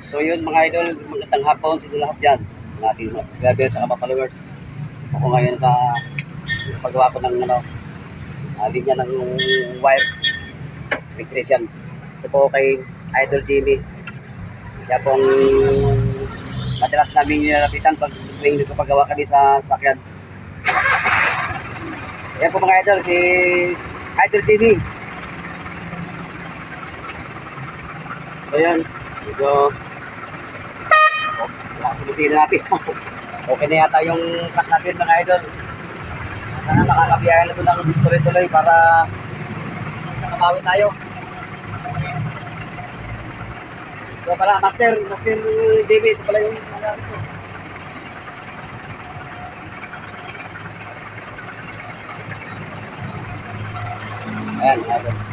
So yun mga idol, magandang hapon sa inyo lahat dyan. Ang ating mga subscribers at mga followers. Ako ngayon sa paggawa ko ng linya ng wire electrician. Ito po kay Idol Jimmy. Siya pong madalas namin nilapitan pag tuwing nagpapagawa kami sa sakyan. Yan po mga idol, si Idol Jimmy. So yan, medyo sinusin natin. Okay na yata yung truck natin mga idol. Sana makakabiyahin na ito ng tuloy-tuloy para nakabawi tayo. Ito pala, Master JB, ito pala yung nangyari ko. Ayan, idol.